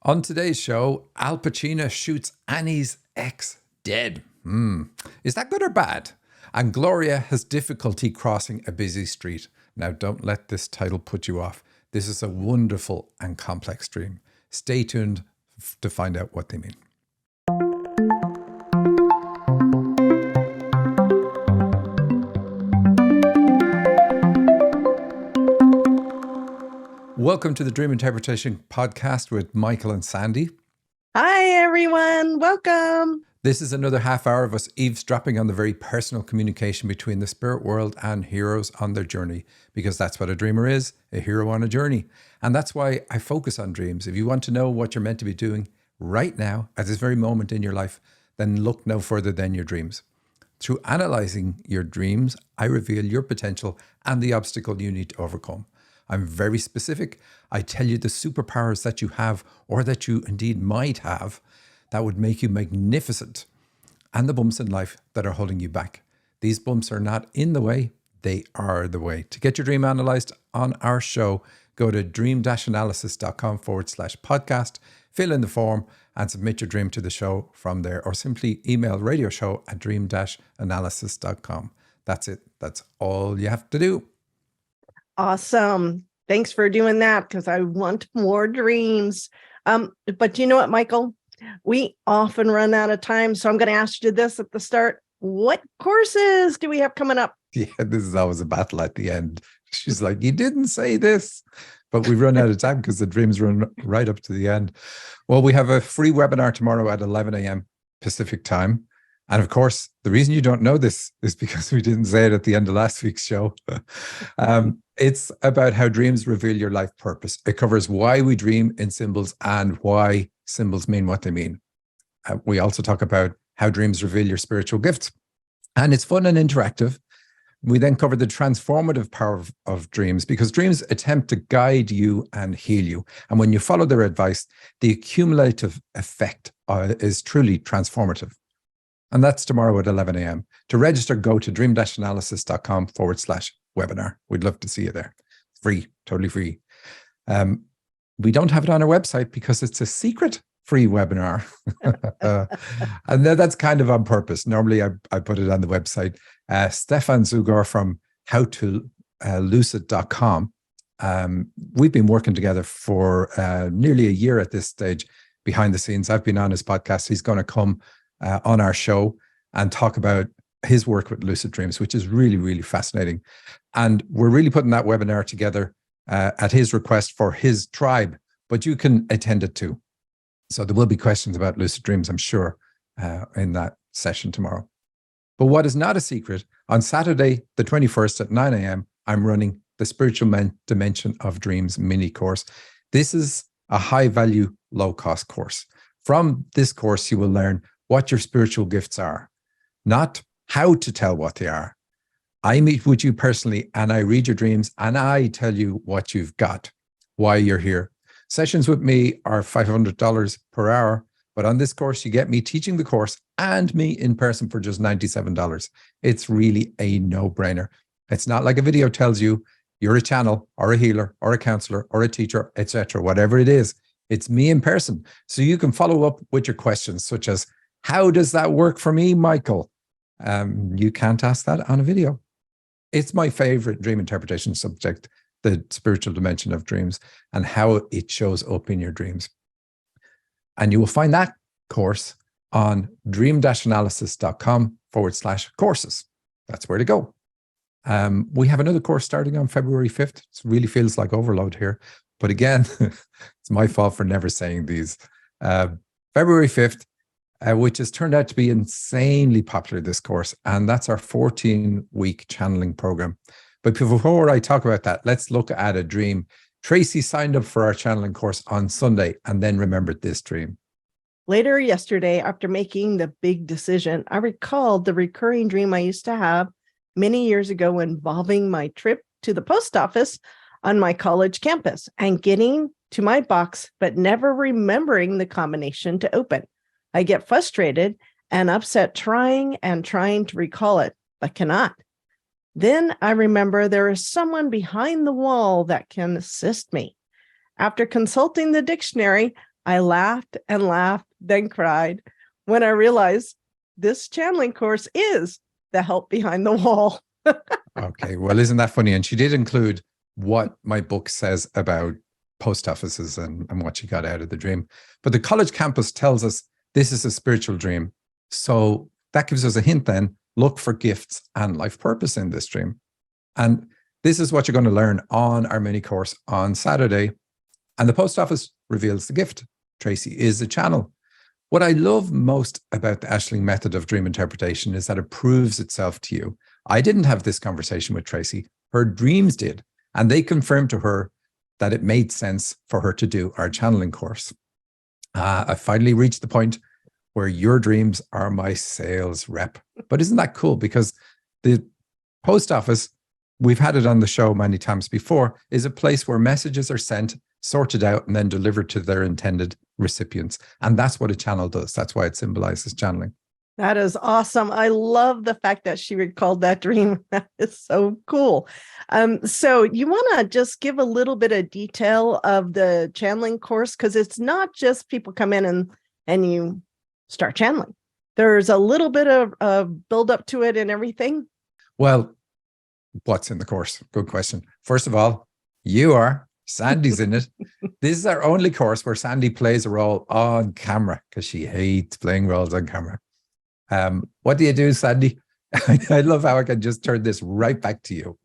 On today's show, Al Pacino shoots Annie's ex dead. Is that good or bad? And Gloria has difficulty crossing a busy street. Now, don't let this title put you off. This is a wonderful and complex dream. Stay tuned to find out what they mean. Welcome to the Dream Interpretation Podcast with Michael and Sandy. Hi, everyone. Welcome. This is another half hour of us eavesdropping on the very personal communication between the spirit world and heroes on their journey, because that's what a dreamer is, a hero on a journey. And that's why I focus on dreams. If you want to know what you're meant to be doing right now, at this very moment in your life, then look no further than your dreams. Through analyzing your dreams, I reveal your potential and the obstacle you need to overcome. I'm very specific. I tell you the superpowers that you have, or that you indeed might have, that would make you magnificent, and the bumps in life that are holding you back. These bumps are not in the way, they are the way. To get your dream analyzed on our show, go to dream-analysis.com/podcast, fill in the form and submit your dream to the show from there, or simply email radioshow@dream-analysis.com. That's it. That's all you have to do. Awesome. Thanks for doing that, because I want more dreams. But you know what, Michael? We often run out of time, so I'm going to ask you this at the start. What courses do we have coming up? Yeah, this is always a battle at the end. She's like, you didn't say this, but we've run out of time because the dreams run right up to the end. Well, we have a free webinar tomorrow at 11 a.m. Pacific time. And of course, the reason you don't know this is because we didn't say it at the end of last week's show. It's about how dreams reveal your life purpose. It covers why we dream in symbols and why symbols mean what they mean. We also talk about how dreams reveal your spiritual gifts. And it's fun and interactive. We then cover the transformative power of dreams, because dreams attempt to guide you and heal you. And when you follow their advice, the accumulative effect is truly transformative. And that's tomorrow at 11 a.m. To register, go to dream-analysis.com/webinar. We'd love to see you there. Free, totally free. We don't have it on our website because it's a secret free webinar. And that's kind of on purpose. Normally I put it on the website. Stefan Zugar from howtolucid.com. We've been working together for nearly a year at this stage behind the scenes. I've been on his podcast. He's going to come on our show and talk about his work with lucid dreams, which is really, really fascinating. And we're really putting that webinar together at his request for his tribe, but you can attend it too. So there will be questions about lucid dreams, I'm sure, in that session tomorrow. But what is not a secret, on Saturday, the 21st at 9 a.m., I'm running the Spiritual Dimension of Dreams mini course. This is a high value, low cost course. From this course, you will learn what your spiritual gifts are, not how to tell what they are. I meet with you personally and I read your dreams and I tell you what you've got, why you're here. Sessions with me are $500 per hour, but on this course, you get me teaching the course and me in person for just $97. It's really a no-brainer. It's not like a video tells you you're a channel or a healer or a counselor or a teacher, etc. Whatever it is, it's me in person. So you can follow up with your questions, such as, how does that work for me, Michael? You can't ask that on a video. It's my favorite dream interpretation subject, the spiritual dimension of dreams and how it shows up in your dreams. And you will find that course on dream-analysis.com/courses. That's where to go. We have another course starting on February 5th. It really feels like overload here. But again, it's my fault for never saying these. February 5th, which has turned out to be insanely popular, this course. And that's our 14-week channeling program. But before I talk about that, let's look at a dream. Tracy signed up for our channeling course on Sunday and then remembered this dream. Later yesterday, after making the big decision, I recalled the recurring dream I used to have many years ago involving my trip to the post office on my college campus and getting to my box, but never remembering the combination to open. I get frustrated and upset trying to recall it, but cannot. Then I remember there is someone behind the wall that can assist me. After consulting the dictionary, I laughed and laughed, then cried when I realized this channeling course is the help behind the wall. Okay, well, isn't that funny? And she did include what my book says about post offices and what she got out of the dream. But the college campus tells us this is a spiritual dream. So that gives us a hint then, look for gifts and life purpose in this dream. And this is what you're going to learn on our mini course on Saturday. And the post office reveals the gift. Tracy is a channel. What I love most about the Aisling method of dream interpretation is that it proves itself to you. I didn't have this conversation with Tracy. Her dreams did. And they confirmed to her that it made sense for her to do our channeling course. I finally reached the point where your dreams are my sales rep. But isn't that cool? Because the post office, we've had it on the show many times before, is a place where messages are sent, sorted out, and then delivered to their intended recipients. And that's what a channel does. That's why it symbolizes channeling. That is awesome. I love the fact that she recalled that dream. That is so cool. So you want to just give a little bit of detail of the channeling course, because it's not just people come in and you start channeling. There's a little bit of build up to it and everything. Well, what's in the course? Good question. First of all, you are. Sandy's in it. This is our only course where Sandy plays a role on camera because she hates playing roles on camera. What do you do, Sandy? I love how I can just turn this right back to you.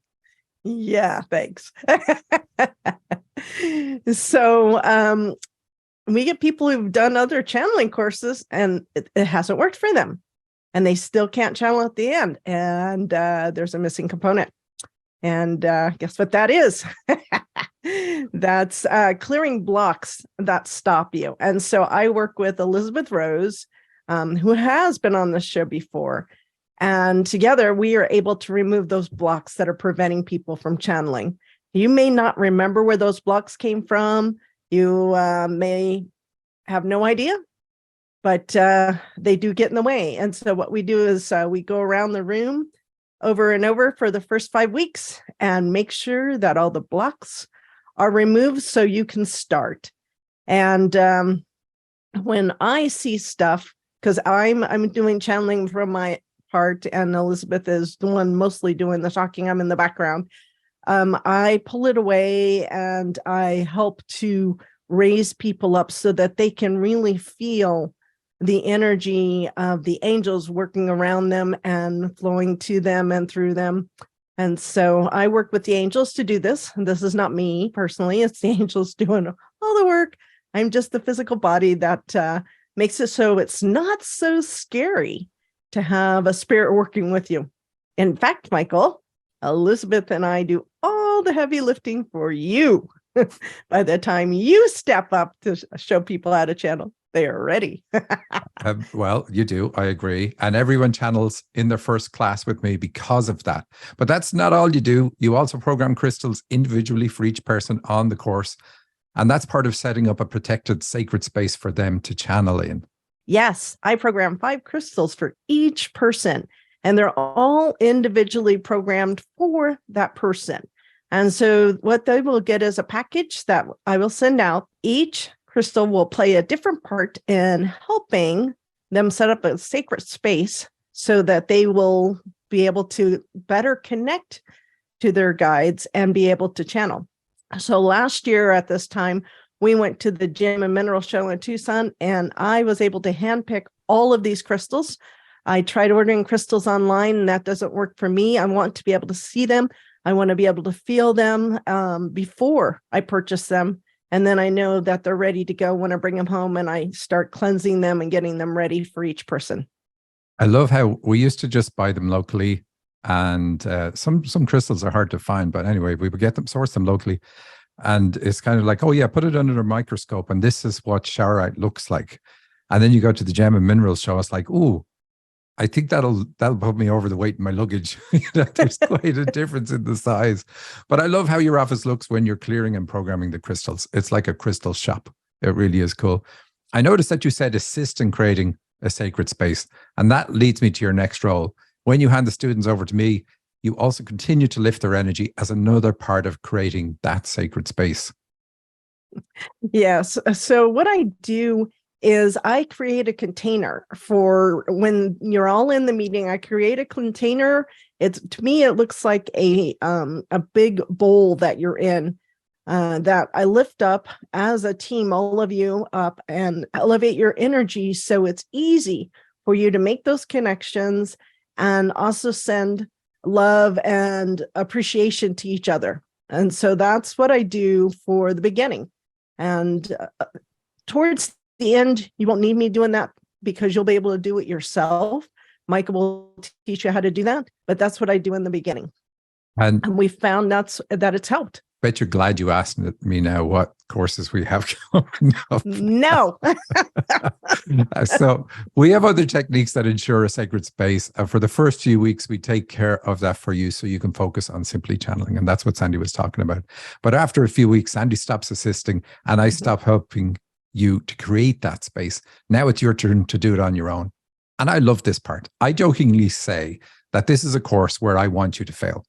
Yeah, thanks. So we get people who've done other channeling courses and it hasn't worked for them. And they still can't channel at the end. And there's a missing component. And guess what that is? That's clearing blocks that stop you. And so I work with Elizabeth Rose, who has been on the show before. And together we are able to remove those blocks that are preventing people from channeling. You may not remember where those blocks came from. You may have no idea, but they do get in the way. And so what we do is we go around the room over and over for the first 5 weeks and make sure that all the blocks are removed so you can start. And when I see stuff, because I'm doing channeling from my part and Elizabeth is the one mostly doing the talking, I'm in the background. I pull it away and I help to raise people up so that they can really feel the energy of the angels working around them and flowing to them and through them. And so I work with the angels to do this. And this is not me personally. It's the angels doing all the work. I'm just the physical body that makes it so it's not so scary to have a spirit working with you. In fact, Michael, Elizabeth and I do all the heavy lifting for you. By the time you step up to show people how to channel, they are ready. Well, you do. I agree. And everyone channels in their first class with me because of that. But that's not all you do. You also program crystals individually for each person on the course. And that's part of setting up a protected sacred space for them to channel in. Yes, I program 5 crystals for each person, and they're all individually programmed for that person. And so what they will get is a package that I will send out. Each crystal will play a different part in helping them set up a sacred space so that they will be able to better connect to their guides and be able to channel. So last year at this time, we went to the Gem and Mineral Show in Tucson, and I was able to handpick all of these crystals. I tried ordering crystals online, and that doesn't work for me. I want to be able to see them. I want to be able to feel them before I purchase them. And then I know that they're ready to go when I bring them home and I start cleansing them and getting them ready for each person. I love how we used to just buy them locally, and some crystals are hard to find. But anyway, we would get them, source them locally. And it's kind of like, oh yeah, put it under a microscope and this is what Showerite looks like. And then you go to the Gem and Minerals Show, it's like, ooh, I think that'll put me over the weight in my luggage. There's quite a difference in the size. But I love how your office looks when you're clearing and programming the crystals. It's like a crystal shop. It really is cool. I noticed that you said assist in creating a sacred space. And that leads me to your next role. When you hand the students over to me, you also continue to lift their energy as another part of creating that sacred space. Yes. So what I do is I create a container for when you're all in the meeting. I create a container. It's, to me, it looks like a big bowl that you're in, that I lift up as a team, all of you up, and elevate your energy so it's easy for you to make those connections and also send love and appreciation to each other. And so that's what I do for the beginning. And towards the end, you won't need me doing that because you'll be able to do it yourself. Michael will teach you how to do that, but that's what I do in the beginning. And we found that it's helped. Bet you're glad you asked me now what courses we have coming up. No. So we have other techniques that ensure a sacred space. For the first few weeks, we take care of that for you so you can focus on simply channeling. And that's what Sandy was talking about. But after a few weeks, Sandy stops assisting and I stop helping you to create that space. Now it's your turn to do it on your own. And I love this part. I jokingly say that this is a course where I want you to fail.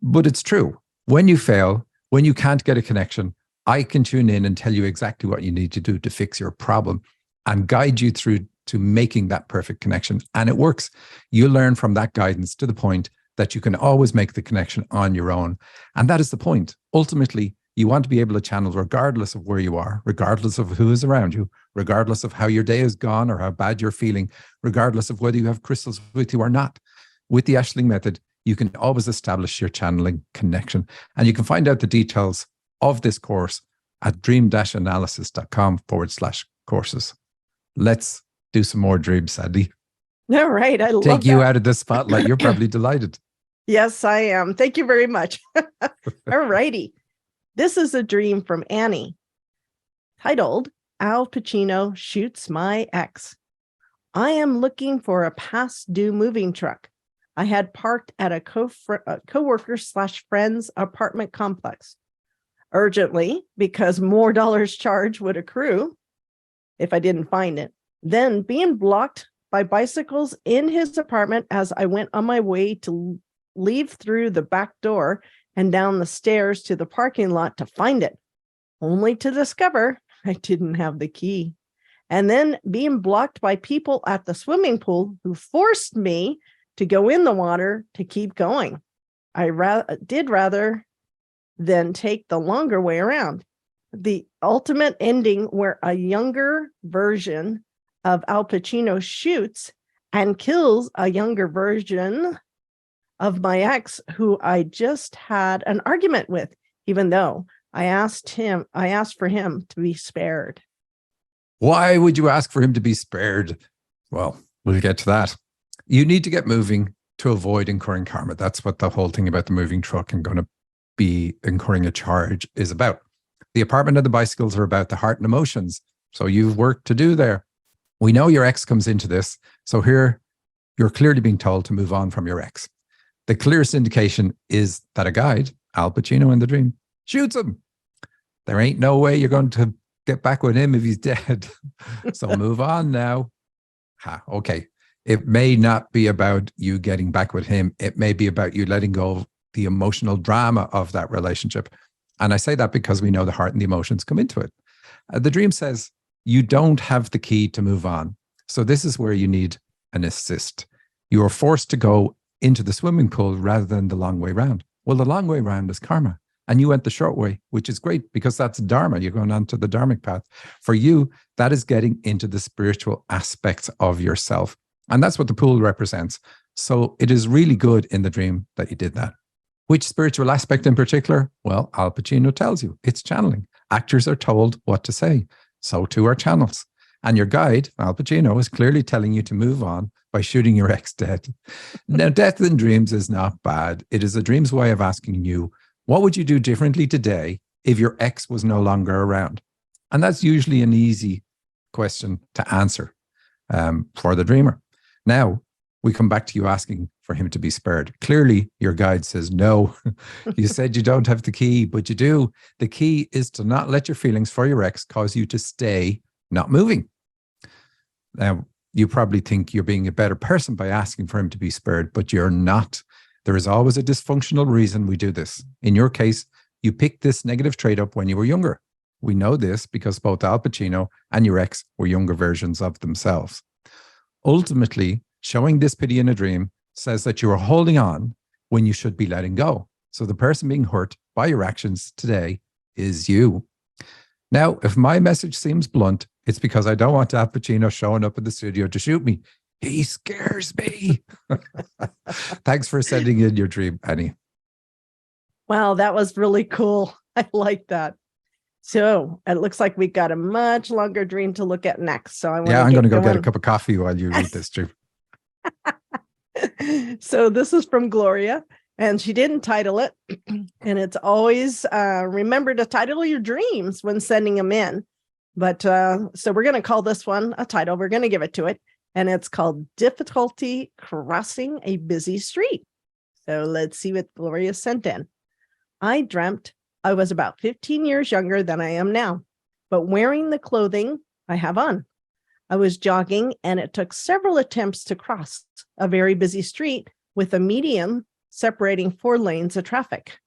But it's true. When you fail, when you can't get a connection, I can tune in and tell you exactly what you need to do to fix your problem and guide you through to making that perfect connection. And it works. You learn from that guidance to the point that you can always make the connection on your own. And that is the point. Ultimately, you want to be able to channel regardless of where you are, regardless of who is around you, regardless of how your day has gone or how bad you're feeling, regardless of whether you have crystals with you or not. With the Ashling method, you can always establish your channeling connection. And you can find out the details of this course at dream-analysis.com/courses. Let's do some more dreams, Sandy. All right. I love Take you out of the spotlight. You're probably delighted. Yes, I am. Thank you very much. All righty. This is a dream from Annie, titled Al Pacino Shoots My Ex. I am looking for a past due moving truck. I had parked at a coworker/friend's apartment complex urgently because more dollars charged would accrue if I didn't find it. Then being blocked by bicycles in his apartment as I went on my way to leave through the back door and down the stairs to the parking lot to find it, only to discover I didn't have the key. And then being blocked by people at the swimming pool who forced me to go in the water to keep going. I did rather than take the longer way around. The ultimate ending where a younger version of Al Pacino shoots and kills a younger version of my ex who I just had an argument with, even though I asked for him to be spared. Why would you ask for him to be spared? Well, we'll get to that. You need to get moving to avoid incurring karma. That's what the whole thing about the moving truck and going to be incurring a charge is about. The apartment and the bicycles are about the heart and emotions. So you've work to do there. We know your ex comes into this. So here you're clearly being told to move on from your ex. The clearest indication is that a guide, Al Pacino in the dream, shoots him. There ain't no way you're going to get back with him if he's dead. So move on now. Okay. It may not be about you getting back with him. It may be about you letting go of the emotional drama of that relationship. And I say that because we know the heart and the emotions come into it. The dream says you don't have the key to move on. So this is where you need an assist. You are forced to go into the swimming pool rather than the long way round. Well, the long way round is karma. And you went the short way, which is great because that's dharma. You're going on to the dharmic path. For you, that is getting into the spiritual aspects of yourself. And that's what the pool represents. So it is really good in the dream that you did that. Which spiritual aspect in particular? Well, Al Pacino tells you it's channeling. Actors are told what to say. So too are channels. And your guide, Al Pacino, is clearly telling you to move on by shooting your ex dead. Now, death in dreams is not bad. It is a dream's way of asking you, what would you do differently today if your ex was no longer around? And that's usually an easy question to answer for the dreamer. Now, we come back to you asking for him to be spared. Clearly, your guide says no. You said you don't have the key, but you do. The key is to not let your feelings for your ex cause you to stay not moving. Now, you probably think you're being a better person by asking for him to be spared, but you're not. There is always a dysfunctional reason we do this. In your case, you picked this negative trait up when you were younger. We know this because both Al Pacino and your ex were younger versions of themselves. Ultimately, showing this pity in a dream says that you are holding on when you should be letting go. So the person being hurt by your actions today is you. Now, if my message seems blunt, it's because I don't want Al Pacino showing up in the studio to shoot me. He scares me. Thanks for sending in your dream, Annie. Wow, that was really cool. I like that. So it looks like we got a much longer dream to look at next. So I'm going to go get a cup of coffee while you read this dream. So this is from Gloria, and she didn't title it. And it's always remember to title your dreams when sending them in. But so we're going to call this one a title. We're going to give it to it. And it's called Difficulty Crossing a Busy Street. So let's see what Gloria sent in. I dreamt I was about 15 years younger than I am now, but wearing the clothing I have on. I was jogging, and it took several attempts to cross a very busy street with a median separating 4 lanes of traffic.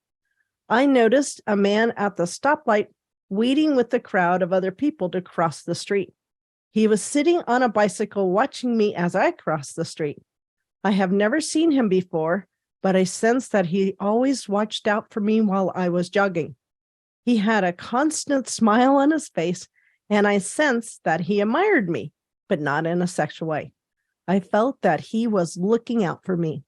I noticed a man at the stoplight waiting with the crowd of other people to cross the street. He was sitting on a bicycle watching me as I crossed the street. I have never seen him before, but I sensed that he always watched out for me while I was jogging. He had a constant smile on his face, and I sensed that he admired me, but not in a sexual way. I felt that he was looking out for me.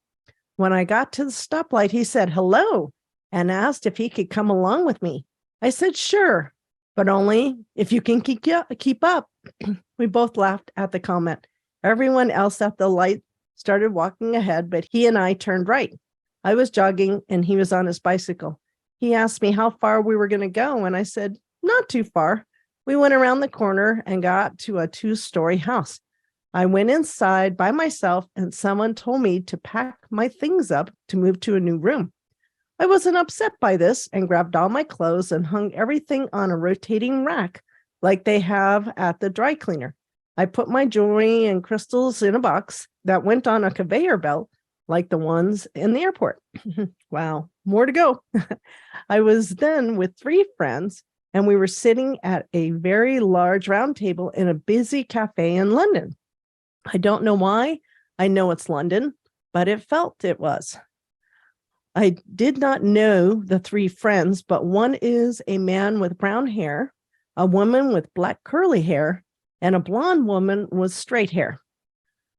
When I got to the stoplight, he said hello and asked if he could come along with me. I said, sure, but only if you can keep up. We both laughed at the comment. Everyone else at the light started walking ahead, but he and I turned right. I was jogging and he was on his bicycle. He asked me how far we were going to go, and I said, not too far. We went around the corner and got to a 2-story house. I went inside by myself, and someone told me to pack my things up to move to a new room. I wasn't upset by this and grabbed all my clothes and hung everything on a rotating rack like they have at the dry cleaner. I put my jewelry and crystals in a box that went on a conveyor belt like the ones in the airport. Wow, more to go. I was then with 3 friends, and we were sitting at a very large round table in a busy cafe in London. I don't know why. I know it's London, but it felt it was. I did not know the 3 friends, but one is a man with brown hair, a woman with black curly hair, and a blonde woman with straight hair.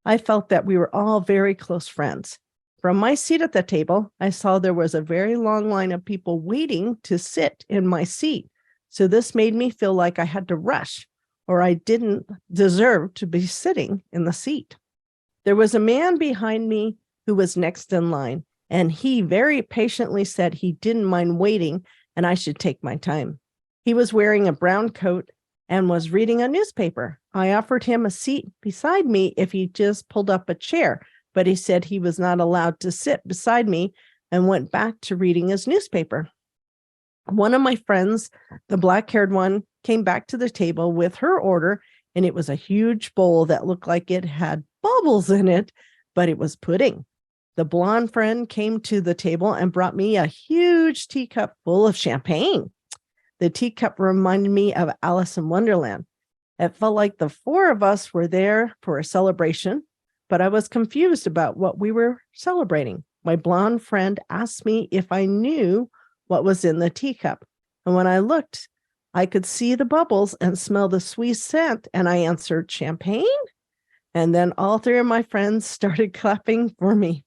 I felt that we were all very close friends. From my seat at the table, I saw there was a very long line of people waiting to sit in my seat. So this made me feel like I had to rush, or I didn't deserve to be sitting in the seat. There was a man behind me who was next in line, and he very patiently said he didn't mind waiting and I should take my time. He was wearing a brown coat and was reading a newspaper. I offered him a seat beside me if he just pulled up a chair, but he said he was not allowed to sit beside me and went back to reading his newspaper. One of my friends, the black-haired one, came back to the table with her order, and it was a huge bowl that looked like it had bubbles in it, but it was pudding. The blonde friend came to the table and brought me a huge teacup full of champagne. The teacup reminded me of Alice in Wonderland. It felt like the 4 of us were there for a celebration, but I was confused about what we were celebrating. My blonde friend asked me if I knew what was in the teacup. And when I looked, I could see the bubbles and smell the sweet scent. And I answered, champagne? And then all 3 of my friends started clapping for me.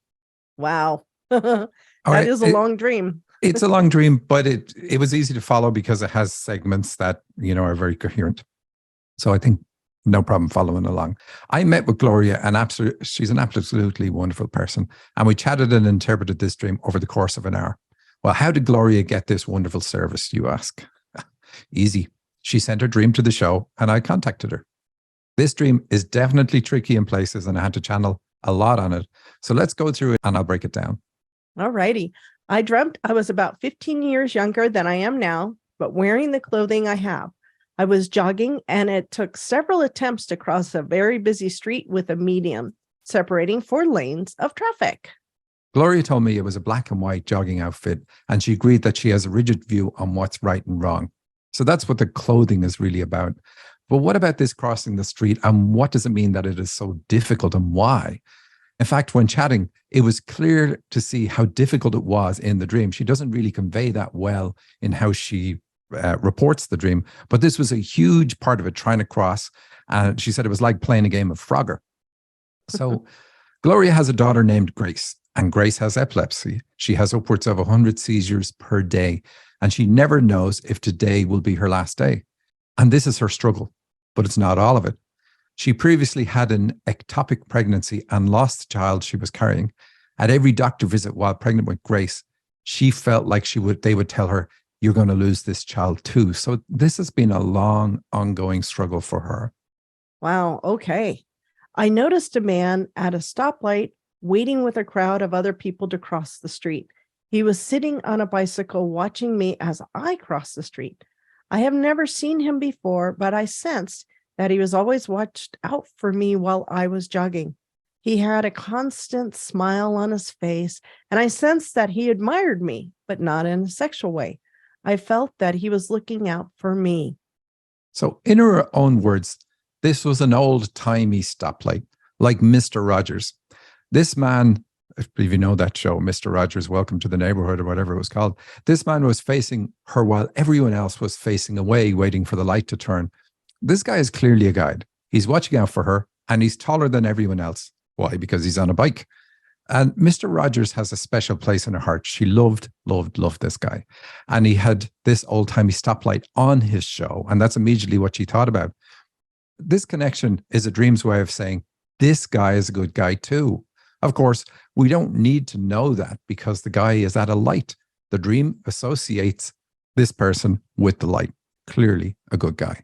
Wow. That is a long dream. It's a long dream, but it was easy to follow because it has segments that, are very coherent. So I think no problem following along. I met with Gloria, and she's an absolutely wonderful person. And we chatted and interpreted this dream over the course of an hour. Well, how did Gloria get this wonderful service, you ask? Easy. She sent her dream to the show, and I contacted her. This dream is definitely tricky in places, and I had to channel a lot on it. So let's go through it, and I'll break it down. All righty. I dreamt I was about 15 years younger than I am now, but wearing the clothing I have. I was jogging, and it took several attempts to cross a very busy street with a median, separating 4 lanes of traffic. Gloria told me it was a black and white jogging outfit, and she agreed that she has a rigid view on what's right and wrong. So that's what the clothing is really about. But what about this crossing the street? And what does it mean that it is so difficult and why? In fact, when chatting, it was clear to see how difficult it was in the dream. She doesn't really convey that well in how she reports the dream, but this was a huge part of it, trying to cross. And she said it was like playing a game of Frogger. So Gloria has a daughter named Grace, and Grace has epilepsy. She has upwards of 100 seizures per day, and she never knows if today will be her last day. And this is her struggle, but it's not all of it. She previously had an ectopic pregnancy and lost the child she was carrying. At every doctor visit while pregnant with Grace, she felt like they would tell her, "You're going to lose this child too." So this has been a long, ongoing struggle for her. Wow. Okay. I noticed a man at a stoplight waiting with a crowd of other people to cross the street. He was sitting on a bicycle watching me as I crossed the street. I have never seen him before, but I sensed that he was always watched out for me while I was jogging. He had a constant smile on his face, and I sensed that he admired me, but not in a sexual way. I felt that he was looking out for me. So in her own words, this was an old-timey stoplight, like Mr. Rogers. This man, if you know that show, Mr. Rogers, Welcome to the Neighborhood, or whatever it was called, this man was facing her while everyone else was facing away, waiting for the light to turn. This guy is clearly a guide. He's watching out for her, and he's taller than everyone else. Why? Because he's on a bike. And Mr. Rogers has a special place in her heart. She loved this guy. And he had this old-timey stoplight on his show. And that's immediately what she thought about. This connection is a dream's way of saying, this guy is a good guy too. Of course, we don't need to know that because the guy is at a light. The dream associates this person with the light. Clearly a good guy.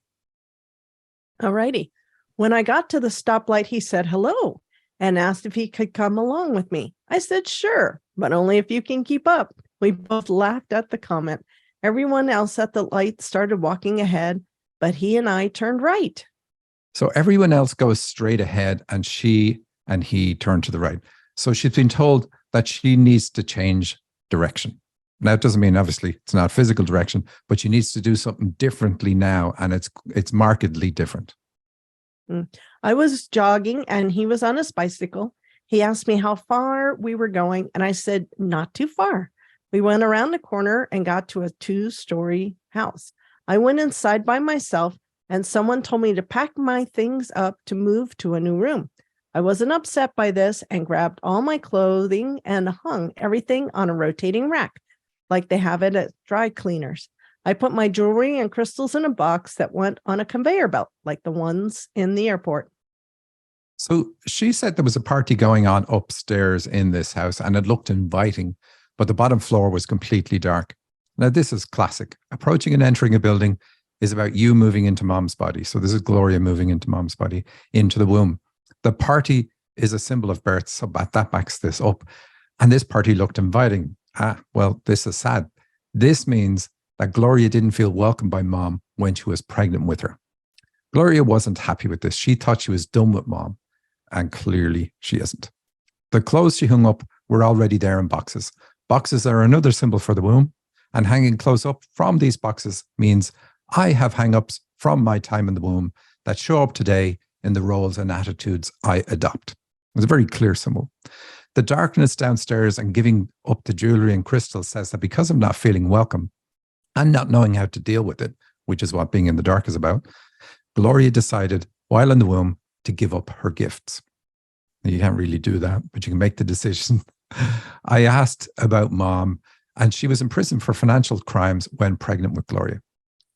All righty. When I got to the stoplight, he said hello and asked if he could come along with me. I said, sure, but only if you can keep up. We both laughed at the comment. Everyone else at the light started walking ahead, but he and I turned right. So everyone else goes straight ahead and she and he turn to the right. So she's been told that she needs to change direction. Now, it doesn't mean, obviously, it's not physical direction, but she needs to do something differently now, and it's markedly different. I was jogging, and he was on his bicycle. He asked me how far we were going, and I said, not too far. We went around the corner and got to a 2-story house. I went inside by myself, and someone told me to pack my things up to move to a new room. I wasn't upset by this and grabbed all my clothing and hung everything on a rotating rack, like they have it at dry cleaners. I put my jewelry and crystals in a box that went on a conveyor belt, like the ones in the airport. So she said there was a party going on upstairs in this house and it looked inviting, but the bottom floor was completely dark. Now, this is classic. Approaching and entering a building is about you moving into mom's body. So this is Gloria moving into mom's body, into the womb. The party is a symbol of birth, so that backs this up. And this party looked inviting. Well, this is sad. This means that Gloria didn't feel welcomed by mom when she was pregnant with her. Gloria wasn't happy with this. She thought she was done with mom, and clearly she isn't. The clothes she hung up were already there in boxes. Boxes are another symbol for the womb, and hanging clothes up from these boxes means I have hang-ups from my time in the womb that show up today in the roles and attitudes I adopt. It's a very clear symbol. The darkness downstairs and giving up the jewelry and crystals says that because of not feeling welcome and not knowing how to deal with it, which is what being in the dark is about, Gloria decided, while in the womb, to give up her gifts. You can't really do that, but you can make the decision. I asked about mom, and she was in prison for financial crimes when pregnant with Gloria.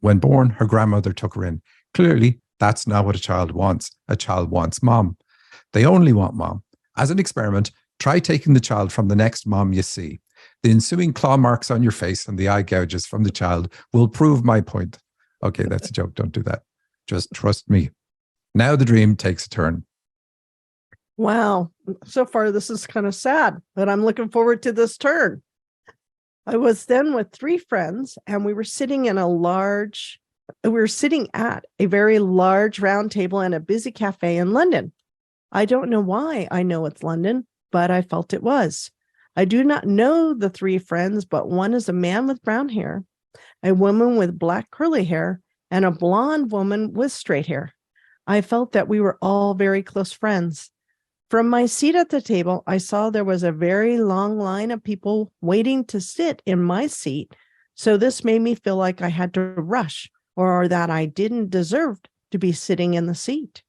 When born, her grandmother took her in. Clearly, that's not what a child wants. A child wants mom. They only want mom. As an experiment, try taking the child from the next mom you see. The ensuing claw marks on your face and the eye gouges from the child will prove my point. Okay, that's a joke. Don't do that. Just trust me. Now the dream takes a turn. Wow. So far, this is kind of sad, but I'm looking forward to this turn. I was then with 3 friends, and we were sitting at a very large round table in a busy cafe in London. I don't know why I know it's London, but I felt it was. I do not know the 3 friends, but one is a man with brown hair. a woman with black curly hair, and a blonde woman with straight hair. I felt that we were all very close friends. From my seat at the table, I saw there was a very long line of people waiting to sit in my seat. So this made me feel like I had to rush or that I didn't deserve to be sitting in the seat.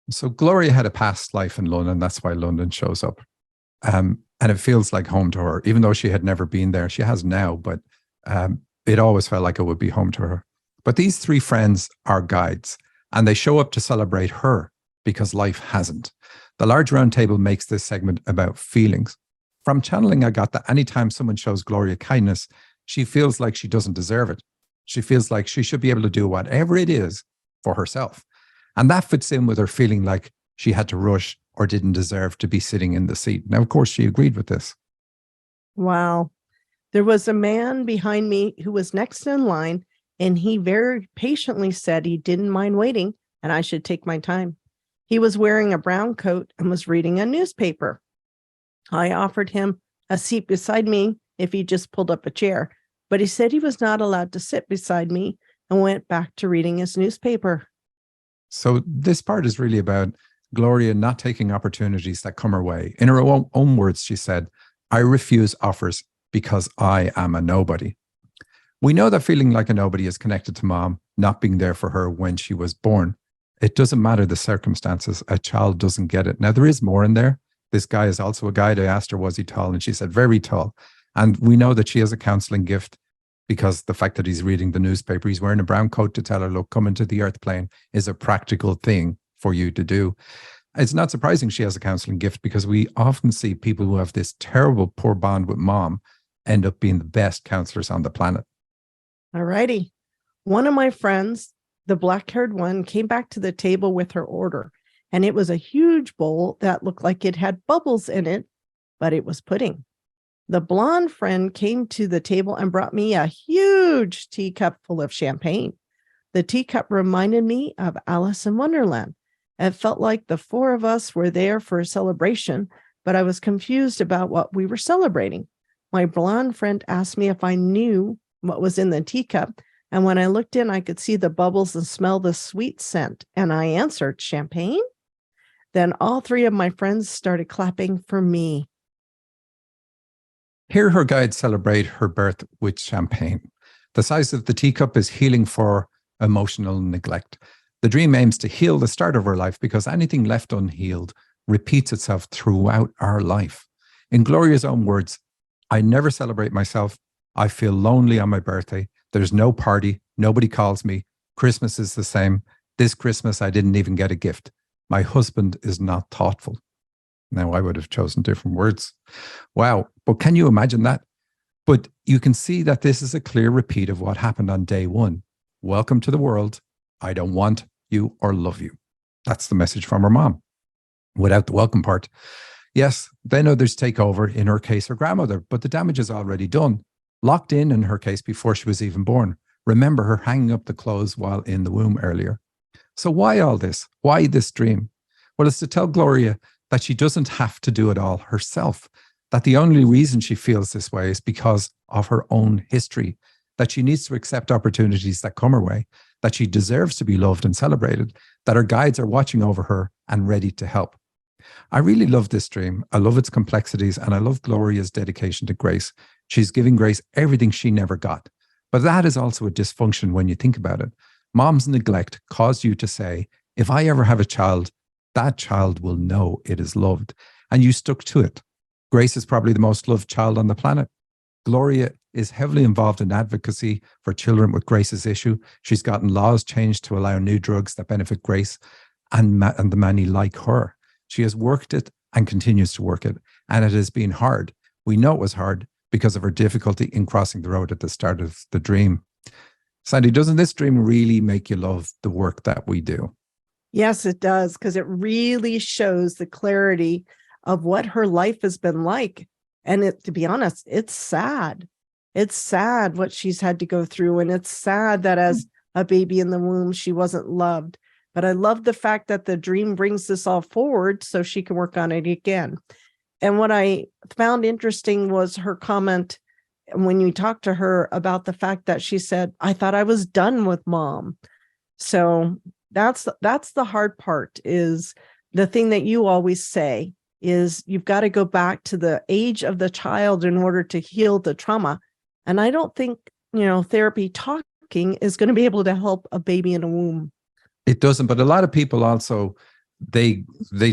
So Gloria had a past life in London. That's why London shows up. And it feels like home to her, even though she had never been there. She has now, but it always felt like it would be home to her. But these three friends are guides, and they show up to celebrate her because life hasn't. The large round table makes this segment about feelings. From channeling, I got that anytime someone shows Gloria kindness, she feels like she doesn't deserve it. She feels like she should be able to do whatever it is for herself. And that fits in with her feeling like she had to rush or didn't deserve to be sitting in the seat. Now, of course, she agreed with this. Wow. There was a man behind me who was next in line, and he very patiently said he didn't mind waiting and I should take my time. He was wearing a brown coat and was reading a newspaper. I offered him a seat beside me if he just pulled up a chair, but he said he was not allowed to sit beside me and went back to reading his newspaper. So this part is really about Gloria not taking opportunities that come her way. In her own words, she said, "I refuse offers because I am a nobody." We know that feeling like a nobody is connected to mom not being there for her when she was born. It doesn't matter the circumstances. A child doesn't get it. Now, there is more in there. This guy is also a guide. I asked her, was he tall? And she said, very tall. And we know that she has a counseling gift because the fact that he's reading the newspaper, he's wearing a brown coat to tell her, look, coming to the earth plane is a practical thing for you to do. It's not surprising she has a counseling gift because we often see people who have this terrible, poor bond with mom end up being the best counselors on the planet. All righty. One of my friends, the black-haired one, came back to the table with her order, and it was a huge bowl that looked like it had bubbles in it, but it was pudding. The blonde friend came to the table and brought me a huge teacup full of champagne. The teacup reminded me of Alice in Wonderland. It felt like the four of us were there for a celebration, but I was confused about what we were celebrating. My blonde friend asked me if I knew what was in the teacup, and when I looked in, I could see the bubbles and smell the sweet scent, and I answered, champagne? Then all three of my friends started clapping for me. Here her guides celebrate her birth with champagne. The size of the teacup is healing for emotional neglect. The dream aims to heal the start of her life because anything left unhealed repeats itself throughout our life. In Gloria's own words, I never celebrate myself. I feel lonely on my birthday. There's no party. Nobody calls me. Christmas is the same. This Christmas, I didn't even get a gift. My husband is not thoughtful. Now, I would have chosen different words. Wow. But can you imagine that? But you can see that this is a clear repeat of what happened on day one. Welcome to the world. I don't want you or love you. That's the message from her mom. Without the welcome part. Yes, then others take over, in her case, her grandmother, but the damage is already done. Locked in her case, before she was even born. Remember her hanging up the clothes while in the womb earlier. So why all this? Why this dream? Well, it's to tell Gloria that she doesn't have to do it all herself, that the only reason she feels this way is because of her own history, that she needs to accept opportunities that come her way, that she deserves to be loved and celebrated, that her guides are watching over her and ready to help. I really love this dream. I love its complexities, and I love Gloria's dedication to Grace. She's giving Grace everything she never got. But that is also a dysfunction when you think about it. Mom's neglect caused you to say, if I ever have a child, that child will know it is loved. And you stuck to it. Grace is probably the most loved child on the planet. Gloria is heavily involved in advocacy for children with Grace's issue. She's gotten laws changed to allow new drugs that benefit Grace and the many like her. She has worked it and continues to work it. And it has been hard. We know it was hard because of her difficulty in crossing the road at the start of the dream. Sandy, doesn't this dream really make you love the work that we do? Yes, it does, because it really shows the clarity of what her life has been like. And to be honest, it's sad. It's sad what she's had to go through. And it's sad that as a baby in the womb, she wasn't loved. But I love the fact that the dream brings this all forward so she can work on it again. And what I found interesting was her comment when you talk to her about the fact that she said, I thought I was done with mom. So that's the hard part, is the thing that you always say is you've got to go back to the age of the child in order to heal the trauma. And I don't think, therapy talking is going to be able to help a baby in a womb. It doesn't, but a lot of people also, they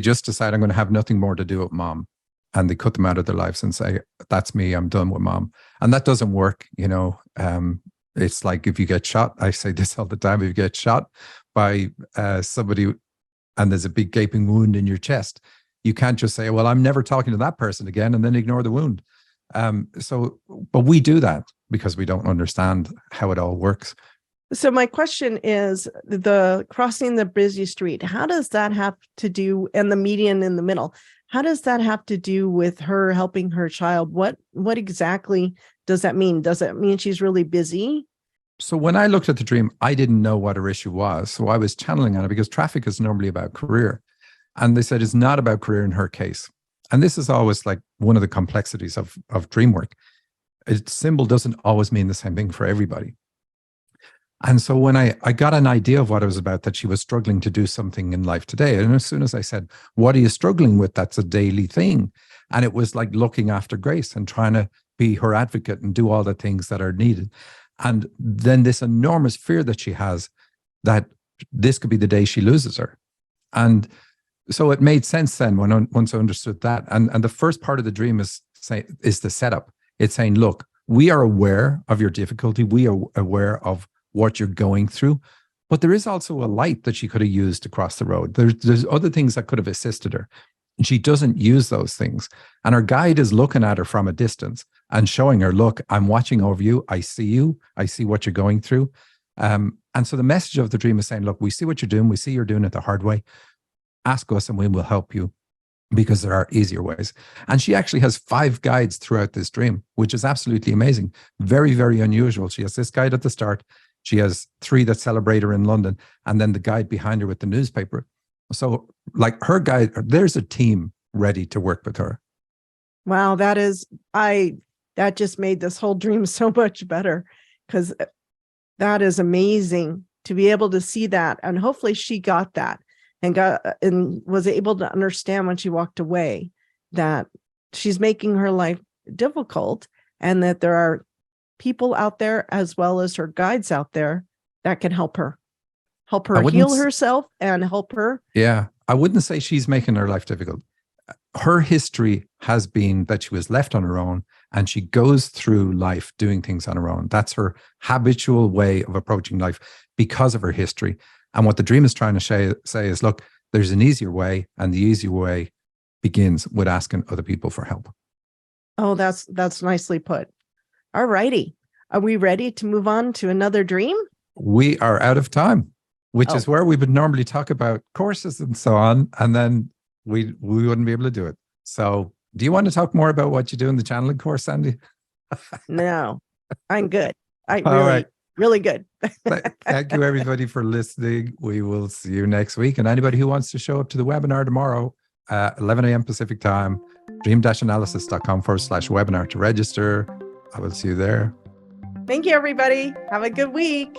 just decide I'm going to have nothing more to do with mom. And they cut them out of their lives and say, that's me, I'm done with mom. And that doesn't work, It's like if you get shot, I say this all the time, if you get shot by somebody and there's a big gaping wound in your chest, you can't just say, well, I'm never talking to that person again and then ignore the wound. But we do that because we don't understand how it all works. So my question is, the crossing the busy street, how does that have to do, and the median in the middle, how does that have to do with her helping her child? What exactly does that mean? Does it mean she's really busy? So when I looked at the dream, I didn't know what her issue was. So I was channeling on it because traffic is normally about career. And they said it's not about career in her case. And this is always like one of the complexities of dream work. A symbol doesn't always mean the same thing for everybody. And so when I got an idea of what it was about, that she was struggling to do something in life today. And as soon as I said, what are you struggling with? That's a daily thing. And it was like looking after Grace and trying to be her advocate and do all the things that are needed. And then this enormous fear that she has that this could be the day she loses her. And so it made sense then once I understood that. And the first part of the dream is the setup. It's saying, look, we are aware of your difficulty. We are aware of what you're going through, but there is also a light that she could have used to cross the road. There's other things that could have assisted her. And she doesn't use those things. And her guide is looking at her from a distance and showing her, look, I'm watching over you. I see what you're going through. And so the message of the dream is saying, look, we see what you're doing. We see you're doing it the hard way. Ask us and we will help you, because there are easier ways. And she actually has 5 guides throughout this dream, which is absolutely amazing. Very, very unusual. She has this guide at the start. She has 3 that celebrate her in London, and then the guide behind her with the newspaper. So like her guide, there's a team ready to work with her. Wow, that just made this whole dream so much better, because that is amazing to be able to see that. And hopefully she got that and was able to understand when she walked away that she's making her life difficult, and that there are people out there as well as her guides out there that can help her heal herself and help her. Yeah. I wouldn't say she's making her life difficult. Her history has been that she was left on her own, and she goes through life doing things on her own. That's her habitual way of approaching life because of her history. And what the dream is trying to say is, look, there's an easier way, and the easier way begins with asking other people for help. Oh, that's nicely put. All righty. Are we ready to move on to another dream? We are out of time, which is where we would normally talk about courses and so on, and then we wouldn't be able to do it. So do you want to talk more about what you do in the channeling course, Sandy? No, I'm good. All right. Really good. Thank you, everybody, for listening. We will see you next week. And anybody who wants to show up to the webinar tomorrow, 11 a.m. Pacific time, dream-analysis.com/webinar to register. I will see you there. Thank you, everybody. Have a good week.